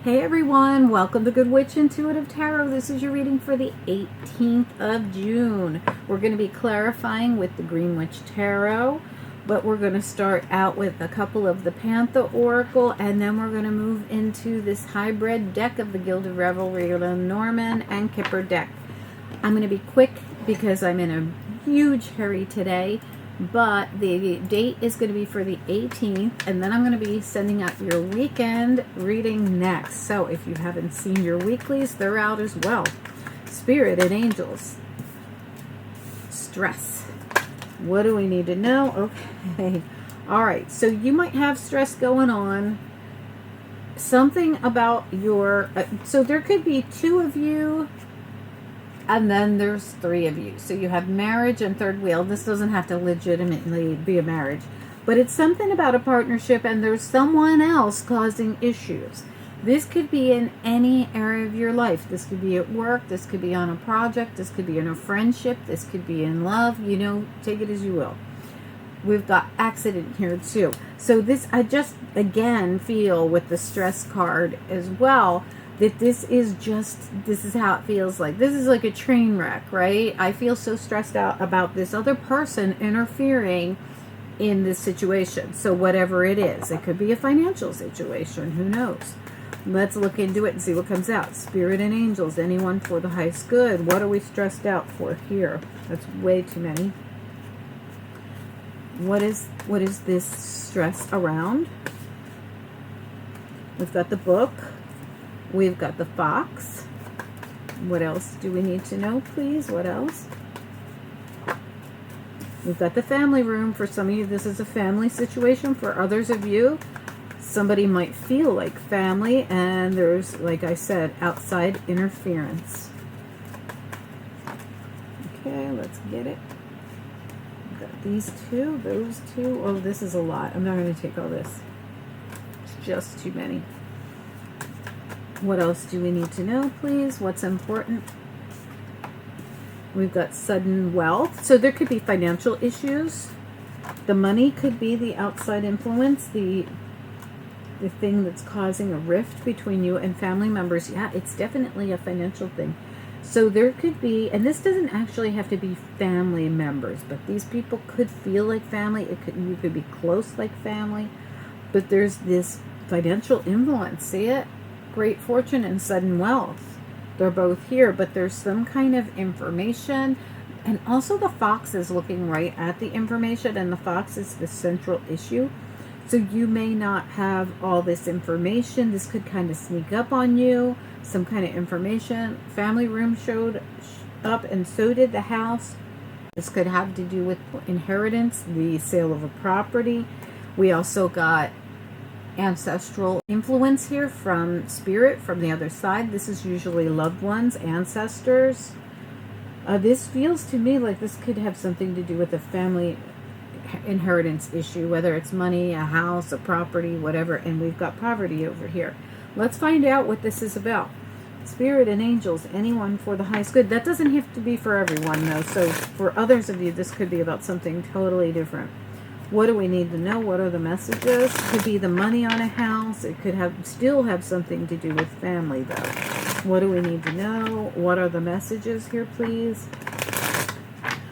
Hey everyone, welcome to Good Witch Intuitive Tarot. This is your reading for the 18th of June. We're going to be clarifying with the Green Witch Tarot, but we're going to start out with a couple of the Panther Oracle, and then we're going to move into this hybrid deck of the Gilded Revelry, Lenormand and Kipper deck. I'm going to be quick because I'm in a huge hurry today. But the date is going to be for the 18th, and then I'm going to be sending out your weekend reading next. So if you haven't seen your weeklies, they're out as well. Spirit and angels. Stress. What do we need to know? Okay. All right. So you might have stress going on. Something about your... so there could be two of you, and then there's three of you. So you have marriage and third wheel. This doesn't have to legitimately be a marriage, but it's something about a partnership, and there's someone else causing issues. This could be in any area of your life. This could be at work. This could be on a project. This could be in a friendship. This could be in love. You know, take it as you will. We've got accident here too. So this, I just, again, feel with the stress card as well, that this is how it feels like. This is like a train wreck, right? I feel so stressed out about this other person interfering in this situation. So whatever it is, it could be a financial situation, who knows? Let's look into it and see what comes out. Spirit and angels, anyone for the highest good. What are we stressed out for here? That's way too many. What is this stress around? We've got the book. We've got the fox. What else do we need to know, please? What else? We've got the family room. For some of you, this is a family situation. For others of you, somebody might feel like family, and there's, like I said, outside interference. Okay, let's get it. We've got these two, those two. Oh, this is a lot. I'm not going to take all this. It's just too many. What else do we need to know, please? What's important? We've got sudden wealth. So there could be financial issues. The money could be the outside influence, the thing that's causing a rift between you and family members. Yeah, it's definitely a financial thing. So there could be, and this doesn't actually have to be family members, but these people could feel like family. You could be close like family, but there's this financial influence. See it? Great fortune and sudden wealth. They're both here, but there's some kind of information. And also the fox is looking right at the information, and the fox is the central issue. So you may not have all this information. This could kind of sneak up on you. Some kind of information. Family room showed up, and so did the house. This could have to do with inheritance, the sale of a property. We also got ancestral influence here from spirit from the other side. This is usually loved ones, ancestors. This feels to me like this could have something to do with a family inheritance issue, whether it's money, a house, a property, whatever. And we've got poverty over here. Let's find out what this is about. Spirit and angels, anyone for the highest good. That doesn't have to be for everyone though. So for others of you, this could be about something totally different. What do we need to know? What are the messages? It could be the money on a house. It could still have something to do with family, though. What do we need to know? What are the messages here, please?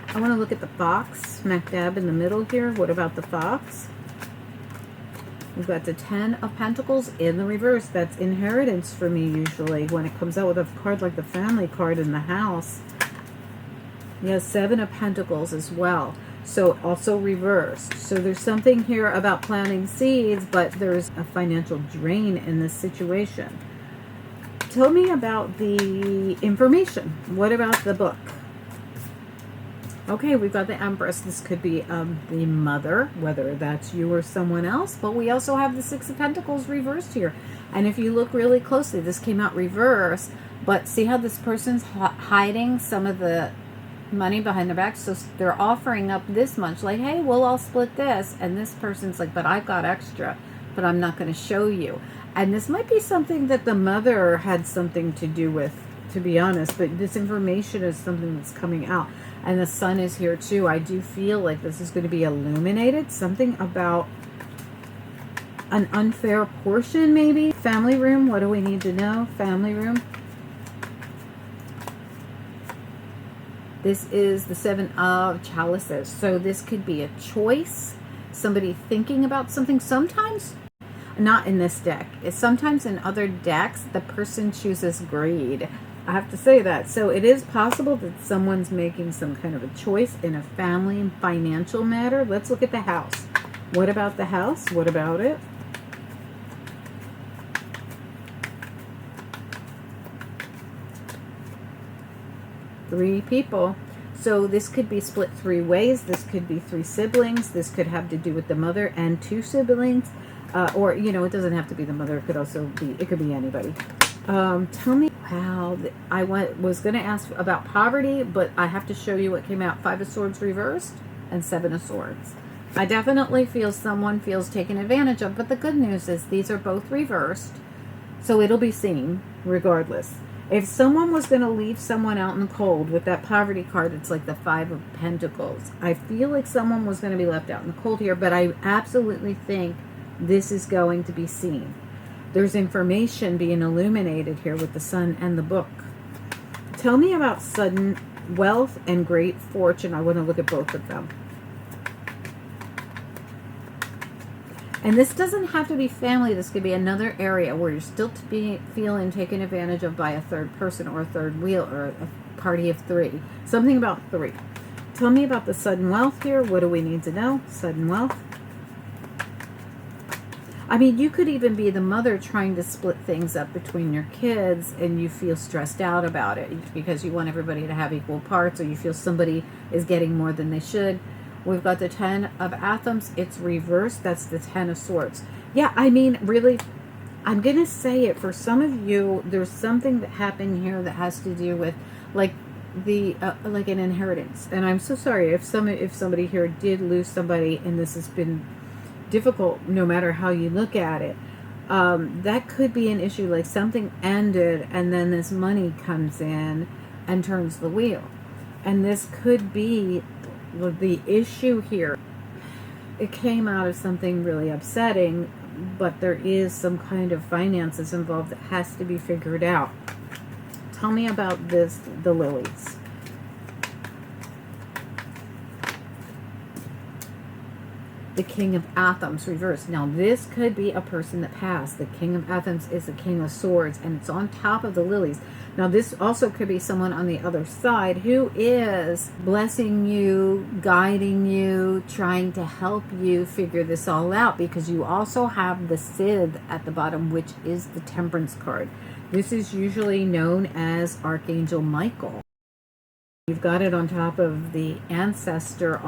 I want to look at the fox, smack dab in the middle here. What about the fox? We've got the 10 of Pentacles in the reverse. That's inheritance for me, usually, when it comes out with a card like the family card in the house. Yes, 7 of Pentacles as well. So also reversed. So there's something here about planting seeds, but there's a financial drain in this situation. Tell me about the information. What about the book? Okay, we've got the Empress. This could be the mother, whether that's you or someone else. But we also have the 6 of Pentacles reversed here. And if you look really closely, this came out reversed. But see how this person's hiding some of the money behind their back? So they're offering up this much, like, hey, we'll all split this. And this person's like, but I've got extra, but I'm not going to show you. And this might be something that the mother had something to do with, to be honest, but this information is something that's coming out. And the sun is here too. I do feel like this is going to be illuminated. Something about An unfair portion, maybe. Family room, what do we need to know? Family room. This is the Seven of Chalices. So this could be a choice. Somebody thinking about something. Sometimes, not in this deck. Sometimes in other decks, the person chooses greed. I have to say that. So it is possible that someone's making some kind of a choice in a family and financial matter. Let's look at the house. What about the house? What about it? Three people. So this could be split three ways. This could be three siblings. This could have to do with the mother and two siblings. Or, you know, it doesn't have to be the mother. It could also be, it could be anybody. Tell me how, I was going to ask about poverty, but I have to show you what came out. Five of Swords reversed and Seven of Swords. I definitely feel someone feels taken advantage of, but the good news is these are both reversed. So it'll be seen regardless. If someone was going to leave someone out in the cold with that poverty card, it's like the Five of Pentacles. I feel like someone was going to be left out in the cold here, but I absolutely think this is going to be seen. There's information being illuminated here with the Sun and the Book. Tell me about sudden wealth and great fortune. I want to look at both of them. And this doesn't have to be family. This could be another area where you're still feeling taken advantage of by a third person or a third wheel or a party of three. Something about three. Tell me about the sudden wealth here. What do we need to know? Sudden wealth. I mean, you could even be the mother trying to split things up between your kids and you feel stressed out about it because you want everybody to have equal parts, or you feel somebody is getting more than they should. We've got the Ten of Athens. It's reversed. That's the Ten of Swords. Yeah, I mean, really, I'm going to say it. For some of you, there's something that happened here that has to do with, like, like an inheritance. And I'm so sorry if somebody here did lose somebody and this has been difficult, no matter how you look at it. That could be an issue, like something ended and then this money comes in and turns the wheel. And this could be the issue here. It came out of something really upsetting, but there is some kind of finances involved that has to be figured out. Tell me about this, the lilies. The King of Athens reversed. Now this could be a person that passed. The King of Athens is the King of Swords, and it's on top of the lilies. Now this also could be someone on the other side who is blessing you, guiding you, trying to help you figure this all out, because you also have the Cid at the bottom, which is the Temperance card. This is usually known as Archangel Michael. You've got it on top of the ancestor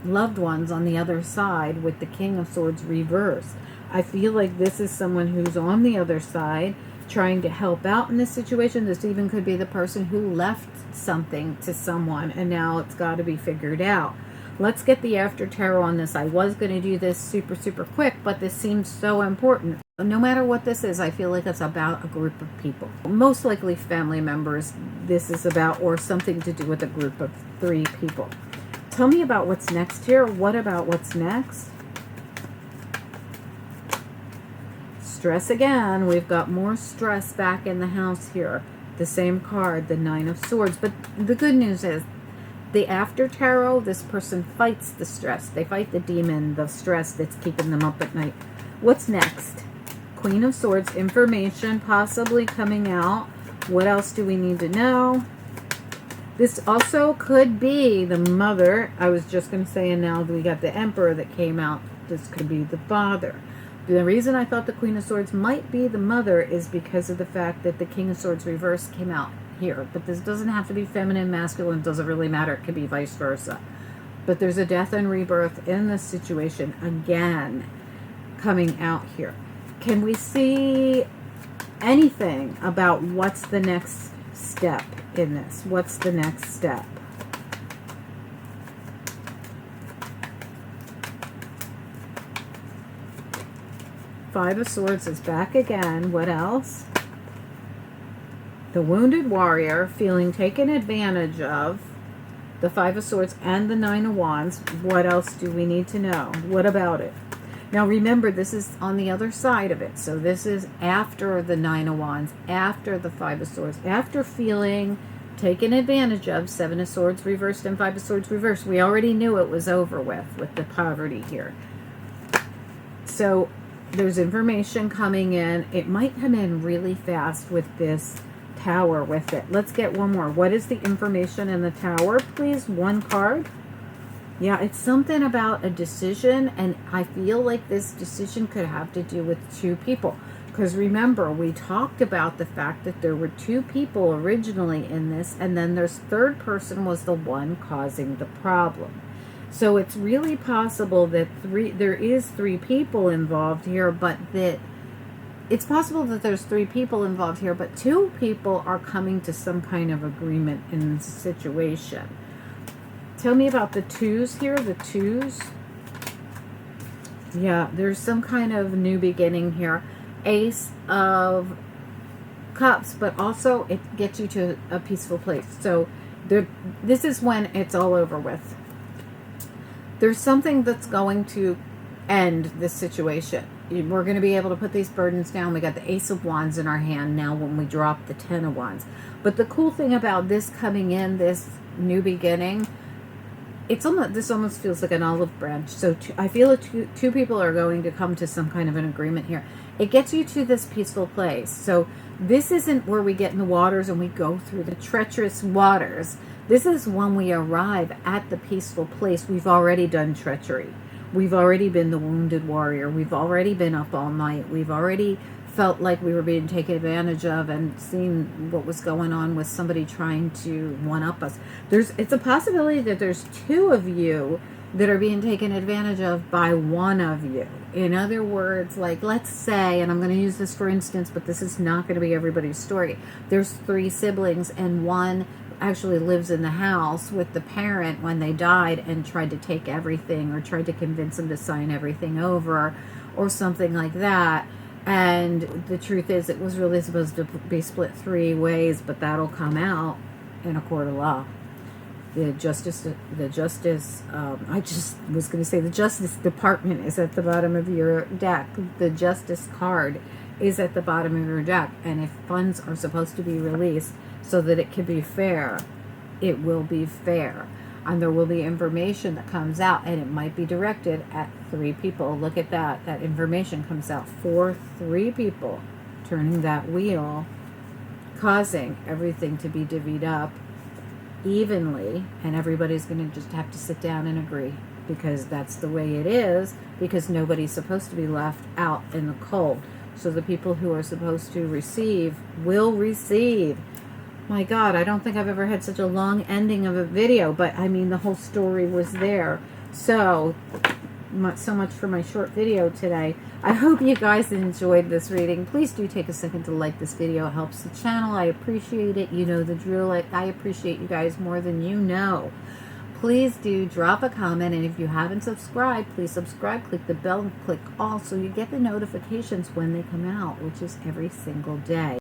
loved ones on the other side with the King of Swords reversed. I feel like this is someone who's on the other side trying to help out in this situation. This even could be the person who left something to someone and now it's got to be figured out. Let's get the after tarot on this. I was going to do this super quick, but this seems so important. No matter what this is, I feel like it's about a group of people. Most likely family members this is about, or something to do with a group of three people. Tell me about what's next here. What about what's next? Stress again. We've got more stress back in the house here. The same card, the Nine of Swords. But the good news is, the after tarot, this person fights the stress. They fight the demon, the stress that's keeping them up at night. What's next? Queen of Swords, information possibly coming out. What else do we need to know? This also could be the mother. I was just going to say, and now we got the Emperor that came out. This could be the father. The reason I thought the Queen of Swords might be the mother is because of the fact that the King of Swords reverse came out here. But this doesn't have to be feminine, masculine. Doesn't really matter. It could be vice versa. But there's a death and rebirth in this situation again coming out here. Can we see anything about what's the next step in this? What's the next step? Five of Swords is back again. What else? The Wounded Warrior feeling taken advantage of. The Five of Swords and the Nine of Wands. What else do we need to know? What about it? Now remember, this is on the other side of it. So this is after the Nine of Wands, after the Five of Swords, after feeling taken advantage of, Seven of Swords reversed and Five of Swords reversed. We already knew it was over with the poverty here. So there's information coming in. It might come in really fast with this Tower with it. Let's get one more. What is the information in the Tower, please? One card. Yeah, it's something about a decision, and I feel like this decision could have to do with two people. Because remember, we talked about the fact that there were two people originally in this, and then this third person was the one causing the problem. So it's really possible that there is three people involved here, but that it's possible that there's three people involved here, but two people are coming to some kind of agreement in this situation. Tell me about the twos here, the twos. Yeah, there's some kind of new beginning here. Ace of Cups, but also it gets you to a peaceful place. So this is when it's all over with. There's something that's going to end this situation. We're going to be able to put these burdens down. We got the Ace of Wands in our hand now when we drop the Ten of Wands. But the cool thing about this coming in, this new beginning, this almost feels like an olive branch. So I feel like two people are going to come to some kind of an agreement here. It gets you to this peaceful place. So this isn't where we get in the waters and we go through the treacherous waters. This is when we arrive at the peaceful place. We've already done treachery. We've already been the wounded warrior. We've already been up all night. We've already felt like we were being taken advantage of and seen what was going on with somebody trying to one-up us. It's a possibility that there's two of you that are being taken advantage of by one of you. In other words, like, let's say, and I'm going to use this for instance, but this is not going to be everybody's story. There's three siblings and one actually lives in the house with the parent when they died and tried to take everything or tried to convince them to sign everything over or something like that. And the truth is it was really supposed to be split three ways, but that'll come out in a court of law. The Justice Department is at the bottom of your deck. The Justice card is at the bottom of your deck. And if funds are supposed to be released so that it can be fair, it will be fair. And there will be information that comes out, and it might be directed at three people. Look at that. That information comes out for three people, turning that wheel, causing everything to be divvied up evenly, and everybody's going to just have to sit down and agree, because that's the way it is, because nobody's supposed to be left out in the cold. So the people who are supposed to receive will receive. My God, I don't think I've ever had such a long ending of a video, but I mean, the whole story was there. So much for my short video today. I hope you guys enjoyed this reading. Please do take a second to like this video. It helps the channel. I appreciate it. You know the drill. I appreciate you guys more than you know. Please do drop a comment, and if you haven't subscribed, please subscribe. Click the bell and click all so you get the notifications when they come out, which is every single day.